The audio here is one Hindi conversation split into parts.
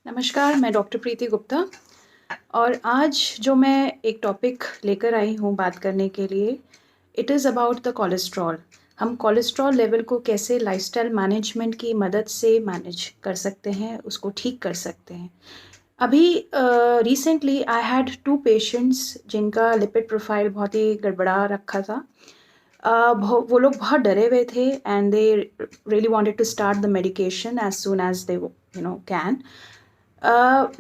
नमस्कार, मैं डॉक्टर प्रीति गुप्ता और आज जो मैं एक टॉपिक लेकर आई हूँ बात करने के लिए, it is about the cholesterol. हम कोलेस्ट्रॉल लेवल को कैसे लाइफ़स्टाइल मैनेजमेंट की मदद से मैनेज कर सकते हैं, उसको ठीक कर सकते हैं। अभी रिसेंटली आई हैड 2 पेशेंट्स जिनका लिपिड प्रोफ़ाइल बहुत ही गड़बड़ा रखा था। वो लोग बहुत डरे हुए थे and they really wanted to start the medication as soon as they can.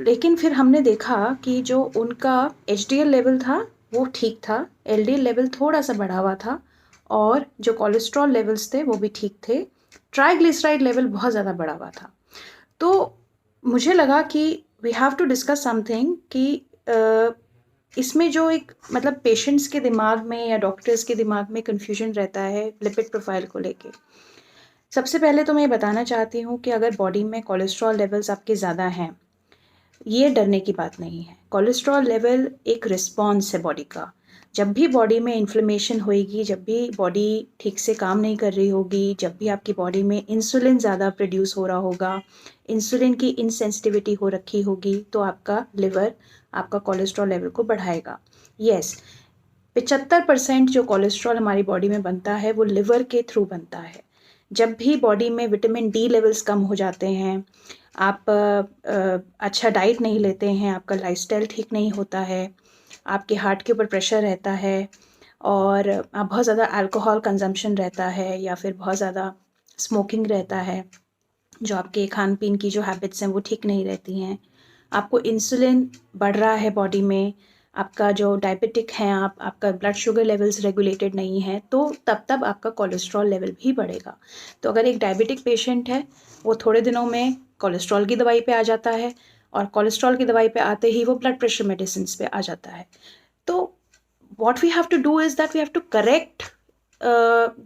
लेकिन फिर हमने देखा कि जो उनका एचडीएल लेवल था वो ठीक था, एलडीएल लेवल थोड़ा सा बढ़ा हुआ था और जो कोलेस्ट्रॉल लेवल्स थे वो भी ठीक थे। ट्राइग्लिसराइड लेवल बहुत ज़्यादा बढ़ा हुआ था। तो मुझे लगा कि we have to discuss something कि इसमें जो एक मतलब पेशेंट्स के दिमाग में या डॉक्टर्स के दिमाग में कन्फ्यूजन रहता है लिपिड प्रोफाइल को लेके। सबसे पहले तो मैं बताना चाहती हूँ कि अगर बॉडी में कोलेस्ट्रॉल लेवल्स आपके ज़्यादा हैं, ये डरने की बात नहीं है। कोलेस्ट्रॉल लेवल एक रिस्पॉन्स है बॉडी का। जब भी बॉडी में इन्फ्लेमेशन होएगी, जब भी बॉडी ठीक से काम नहीं कर रही होगी, जब भी आपकी बॉडी में इंसुलिन ज़्यादा प्रोड्यूस हो रहा होगा, इंसुलिन की इनसेंसिटिविटी हो रखी होगी, तो आपका लिवर आपका कोलेस्ट्रॉल लेवल को बढ़ाएगा। येस, 75% जो कोलेस्ट्रॉल हमारी बॉडी में बनता है वो लिवर के थ्रू बनता है। जब भी बॉडी में विटामिन डी लेवल्स कम हो जाते हैं, आप अच्छा डाइट नहीं लेते हैं, आपका लाइफस्टाइल ठीक नहीं होता है, आपके हार्ट के ऊपर प्रेशर रहता है और आप बहुत ज़्यादा अल्कोहल कंजम्पशन रहता है या फिर बहुत ज़्यादा स्मोकिंग रहता है, जो आपके खान पीन की जो हैबिट्स हैं वो ठीक नहीं रहती हैं, आपको इंसुलिन बढ़ रहा है बॉडी में, आपका जो डायबिटिक हैं आपका ब्लड शुगर लेवल्स रेगुलेटेड नहीं है, तो तब आपका कोलेस्ट्रॉल लेवल भी बढ़ेगा। तो अगर एक डायबिटिक पेशेंट है, वो थोड़े दिनों में कोलेस्ट्रॉल की दवाई पे आ जाता है और कोलेस्ट्रॉल की दवाई पे आते ही वो ब्लड प्रेशर मेडिसिन पे आ जाता है। तो what we have to do is that we have to correct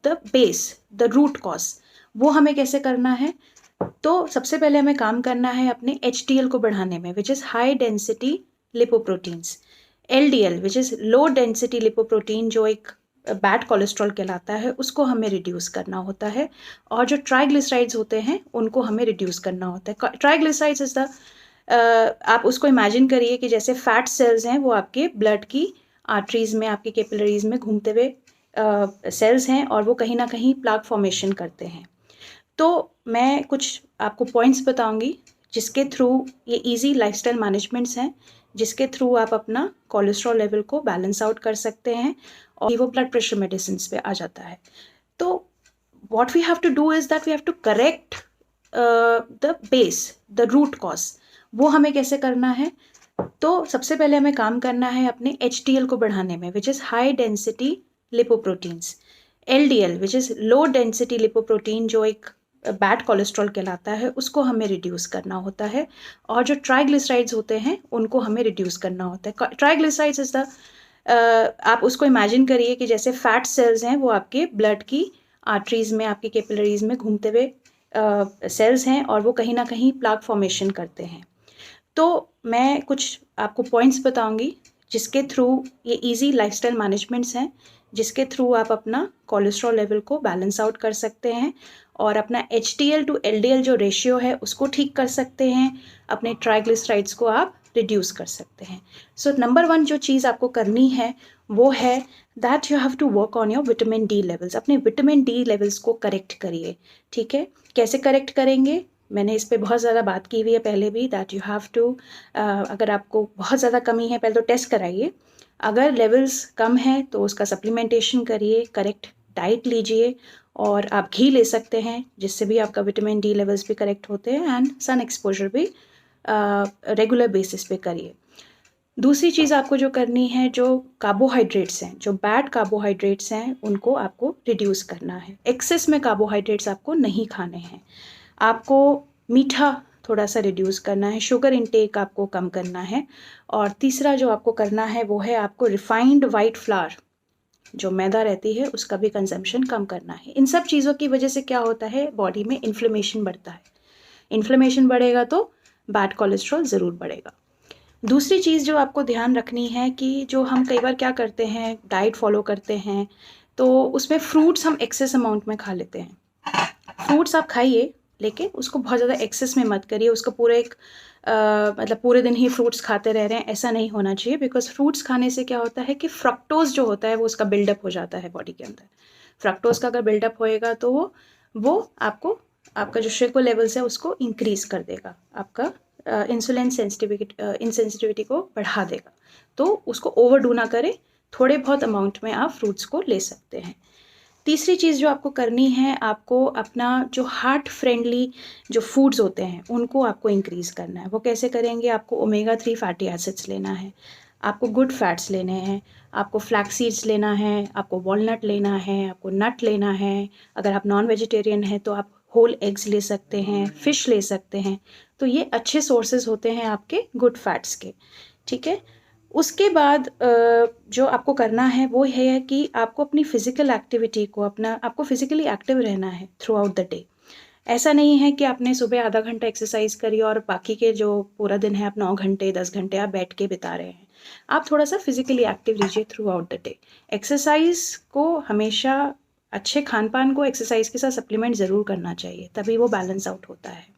the base, the root cause। वो हमें कैसे करना है? तो सबसे पहले हमें काम करना है अपने HDL को बढ़ाने में, which is high density lipoproteins. LDL which is low density lipoprotein, जो एक बैड कोलेस्ट्रॉल कहलाता है, उसको हमें रिड्यूस करना होता है। और जो ट्राइग्लिसराइड्स होते हैं उनको हमें रिड्यूस करना होता है। ट्राइग्लिसराइड्स इज़ द आप उसको इमेजिन करिए कि जैसे फैट सेल्स हैं, वो आपके ब्लड की आर्टरीज़ में, आपके कैपिलरीज़ में घूमते हुए सेल्स हैं और वो कहीं ना कहीं प्लाक फॉर्मेशन करते हैं। तो मैं कुछ आपको पॉइंट्स बताऊंगी जिसके थ्रू, ये इजी लाइफस्टाइल मैनेजमेंट्स हैं जिसके थ्रू आप अपना कोलेस्ट्रॉल लेवल को बैलेंस आउट कर सकते हैं और वो ब्लड प्रेशर मेडिसिन पे आ जाता है। तो what we have to do is that we have to correct the base, the root cause. वो हमें कैसे करना है? तो सबसे पहले हमें काम करना है अपने HDL को बढ़ाने में, which is high density lipoproteins. LDL which is low density lipoprotein, जो एक बैड कोलेस्ट्रॉल कहलाता है, उसको हमें रिड्यूस करना होता है। और जो ट्राइग्लिसराइड्स होते हैं उनको हमें रिड्यूस करना होता है। ट्राइग्लिसराइड्स इज़ द आप उसको इमेजिन करिए कि जैसे फैट सेल्स हैं, वो आपके ब्लड की आर्टरीज़ में, आपके कैपिलरीज़ में घूमते हुए सेल्स हैं और वो कहीं ना कहीं प्लाक फॉर्मेशन करते हैं। तो मैं कुछ आपको पॉइंट्स बताऊंगी जिसके थ्रू, ये इजी लाइफस्टाइल मैनेजमेंट्स हैं जिसके थ्रू आप अपना कोलेस्ट्रॉल लेवल को बैलेंस आउट कर सकते हैं और अपना HDL टू LDL जो रेशियो है उसको ठीक कर सकते हैं, अपने ट्राइग्लिसराइड्स को आप रिड्यूस कर सकते हैं। सो नंबर 1 जो चीज़ आपको करनी है वो है that you have to work on your vitamin D levels. अपने विटामिन डी लेवल्स को करेक्ट करिए। ठीक है, कैसे करेक्ट करेंगे? मैंने इस पे बहुत ज़्यादा बात की हुई है पहले भी, दैट यू हैव टू, अगर आपको बहुत ज़्यादा कमी है पहले तो टेस्ट कराइए, अगर लेवल्स कम है तो उसका सप्लीमेंटेशन करिए, करेक्ट डाइट लीजिए और आप घी ले सकते हैं जिससे भी आपका विटामिन डी लेवल्स भी करेक्ट होते हैं एंड सन एक्सपोजर भी रेगुलर बेसिस पे करिए। दूसरी चीज़ आपको जो करनी है, जो कार्बोहाइड्रेट्स हैं, जो बैड कार्बोहाइड्रेट्स हैं, उनको आपको रिड्यूस करना है। एक्सेस में कार्बोहाइड्रेट्स आपको नहीं खाने हैं। आपको मीठा थोड़ा सा रिड्यूस करना है, शुगर इनटेक आपको कम करना है। और तीसरा जो आपको करना है वो है आपको रिफाइंड वाइट फ्लावर, जो मैदा रहती है, उसका भी कंजम्पशन कम करना है। इन सब चीज़ों की वजह से क्या होता है, बॉडी में इन्फ्लेमेशन बढ़ता है। इन्फ्लेमेशन बढ़ेगा तो बैड कोलेस्ट्रॉल ज़रूर बढ़ेगा। दूसरी चीज़ जो आपको ध्यान रखनी है कि जो हम कई बार क्या करते हैं, डाइट फॉलो करते हैं तो उसमें फ्रूट्स हम एक्सेस अमाउंट में खा लेते हैं। फ्रूट्स आप खाइए लेकिन उसको बहुत ज़्यादा एक्सेस में मत करिए। उसको पूरे एक मतलब पूरे दिन ही फ्रूट्स खाते रह रहे हैं, ऐसा नहीं होना चाहिए। बिकॉज फ्रूट्स खाने से क्या होता है कि फ्रक्टोज जो होता है वो उसका बिल्डअप हो जाता है बॉडी के अंदर। फ्रक्टोज का अगर बिल्डअप होएगा तो वो आपको आपका जो शुगर लेवल्स है उसको इंक्रीज़ कर देगा, आपका इंसुलिन इंसेंसिटिविटी को बढ़ा देगा। तो उसको ओवरडू ना करें, थोड़े बहुत अमाउंट में आप फ्रूट्स को ले सकते हैं। तीसरी चीज़ जो आपको करनी है, आपको अपना जो हार्ट फ्रेंडली जो फूड्स होते हैं उनको आपको इंक्रीज़ करना है। वो कैसे करेंगे? आपको ओमेगा 3 फैटी एसिड्स लेना है, आपको गुड फैट्स लेने हैं, आपको फ्लैक्स सीड्स लेना है, आपको वॉलनट लेना है, आपको नट लेना है। अगर आप नॉन वेजिटेरियन हैं तो आप होल एग्स ले सकते हैं, फ़िश ले सकते हैं। तो ये अच्छे सोर्सेज होते हैं आपके गुड फैट्स के, ठीक है। उसके बाद जो आपको करना है वो है कि आपको अपनी फ़िज़िकल एक्टिविटी को आपको फ़िज़िकली एक्टिव रहना है थ्रू आउट द डे। ऐसा नहीं है कि आपने सुबह आधा घंटा एक्सरसाइज करी और बाकी के जो पूरा दिन है आप 9 घंटे 10 घंटे आप बैठ के बिता रहे हैं। आप थोड़ा सा फ़िज़िकली एक्टिव रहिए through out the day. Exercise को हमेशा अच्छे खान पान को एक्सरसाइज के साथ सप्लीमेंट ज़रूर करना चाहिए, तभी वो बैलेंस आउट होता है।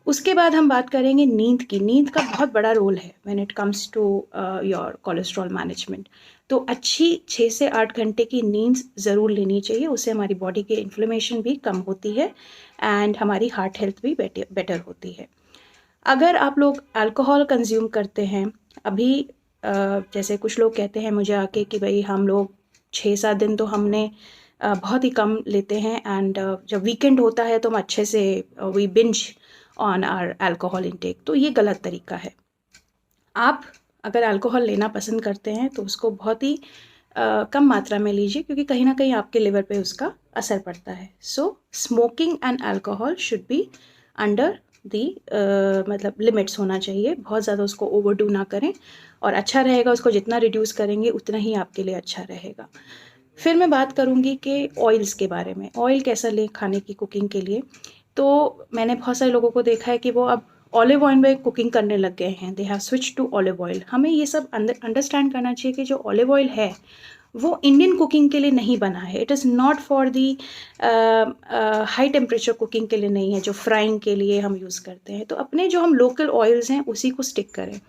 उसके बाद हम बात करेंगे नींद की। नींद का बहुत बड़ा रोल है when it comes to your cholesterol management. तो अच्छी 6 से 8 घंटे की नींद ज़रूर लेनी चाहिए, उससे हमारी बॉडी की इन्फ्लेमेशन भी कम होती है एंड हमारी हार्ट हेल्थ भी बेटर होती है। अगर आप लोग अल्कोहल कंज्यूम करते हैं, अभी जैसे कुछ लोग कहते हैं मुझे आके कि भाई हम लोग 6-7 दिन तो हमने बहुत ही कम लेते हैं एंड जब वीकेंड होता है तो हम अच्छे से we binge on our alcohol intake. तो ये गलत तरीका है। आप अगर अल्कोहल लेना पसंद करते हैं तो उसको बहुत ही कम मात्रा में लीजिए, क्योंकि कहीं ना कहीं आपके लिवर पे उसका असर पड़ता है। So smoking and alcohol should be under the मतलब लिमिट्स होना चाहिए। बहुत ज़्यादा उसको ओवरडू ना करें, और अच्छा रहेगा उसको जितना रिड्यूस करेंगे उतना ही आपके लिए अच्छा रहेगा। फिर मैं बात करूँगी कि ऑयल्स के बारे में। ऑयल कैसा लें खाने की कुकिंग के लिए? तो मैंने बहुत सारे लोगों को देखा है कि वो अब ऑलिव ऑयल में कुकिंग करने लग गए हैं। They have switch to olive oil. हमें ये सब अंडरस्टैंड करना चाहिए कि जो ऑलिव ऑयल है वो इंडियन कुकिंग के लिए नहीं बना है। It is not for the high temperature cooking के लिए नहीं है, जो फ्राइंग के लिए हम यूज़ करते हैं। तो अपने जो हम लोकल ऑयल्स हैं उसी को स्टिक करें।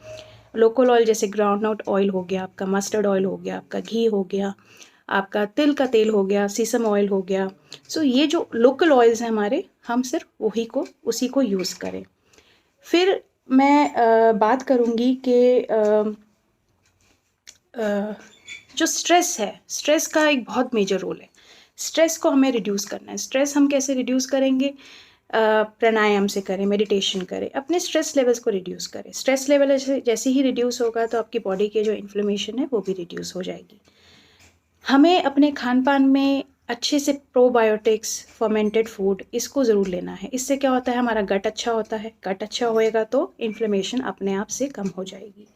लोकल ऑयल जैसे ग्राउंडनट ऑयल हो गया, आपका मस्टर्ड ऑयल हो गया, आपका घी हो गया, आपका तिल का तेल हो गया, सीसम ऑयल हो गया। सो ये जो लोकल ऑयल्स हैं हमारे, हम सिर्फ उसी को यूज़ करें। फिर मैं बात करूँगी कि जो स्ट्रेस है, स्ट्रेस का एक बहुत मेजर रोल है। स्ट्रेस को हमें रिड्यूस करना है। स्ट्रेस हम कैसे रिड्यूस करेंगे? प्राणायाम से करें, मेडिटेशन करें, अपने स्ट्रेस लेवल्स को रिड्यूस करें। स्ट्रेस लेवल जैसे ही रिड्यूस होगा तो आपकी बॉडी के जो इन्फ्लेमेशन है वो भी रिड्यूस हो जाएगी। हमें अपने खान पान में अच्छे से प्रोबायोटिक्स, फर्मेंटेड फूड, इसको ज़रूर लेना है। इससे क्या होता है, हमारा गट अच्छा होता है। गट अच्छा होएगा तो इन्फ्लेमेशन अपने आप से कम हो जाएगी।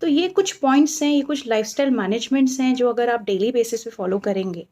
तो ये कुछ पॉइंट्स हैं, ये कुछ लाइफस्टाइल मैनेजमेंट्स हैं जो अगर आप डेली बेसिस पे फॉलो करेंगे।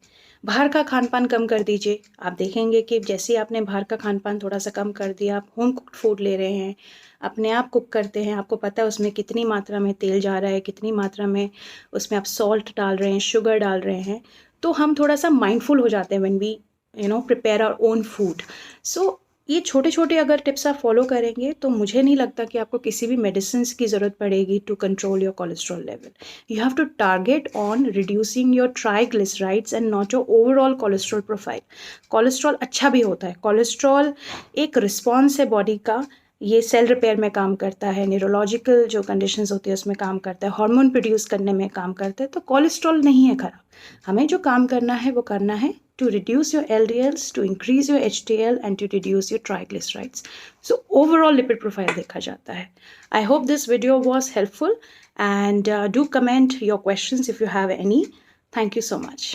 बाहर का खान पान कम कर दीजिए। आप देखेंगे कि जैसे आपने बाहर का खान पान थोड़ा सा कम कर दिया, आप होम कुक्ड फूड ले रहे हैं, अपने आप कुक करते हैं, आपको पता है उसमें कितनी मात्रा में तेल जा रहा है, कितनी मात्रा में उसमें आप सॉल्ट डाल रहे हैं, शुगर डाल रहे हैं। तो हम थोड़ा सा माइंडफुल हो जाते हैं when we prepare our own food. So ये छोटे छोटे अगर टिप्स आप फॉलो करेंगे तो मुझे नहीं लगता कि आपको किसी भी मेडिसिन की ज़रूरत पड़ेगी to control your cholesterol level. You have to target on reducing your triglycerides and not your overall cholesterol profile. Cholesterol अच्छा भी होता है। कोलेस्ट्रॉल एक रिस्पॉन्स है बॉडी का। ये सेल रिपेयर में काम करता है, न्यूरोलॉजिकल जो कंडीशंस होती है उसमें काम करता है, हार्मोन प्रोड्यूस करने में काम करता है। तो कोलेस्ट्रॉल नहीं है खराब। हमें जो काम करना है वो करना है to reduce your LDLs, to increase your HDL and to reduce your triglycerides. So overall lipid profile देखा जाता है. I hope this video was helpful and do comment your questions if you have any. Thank you so much.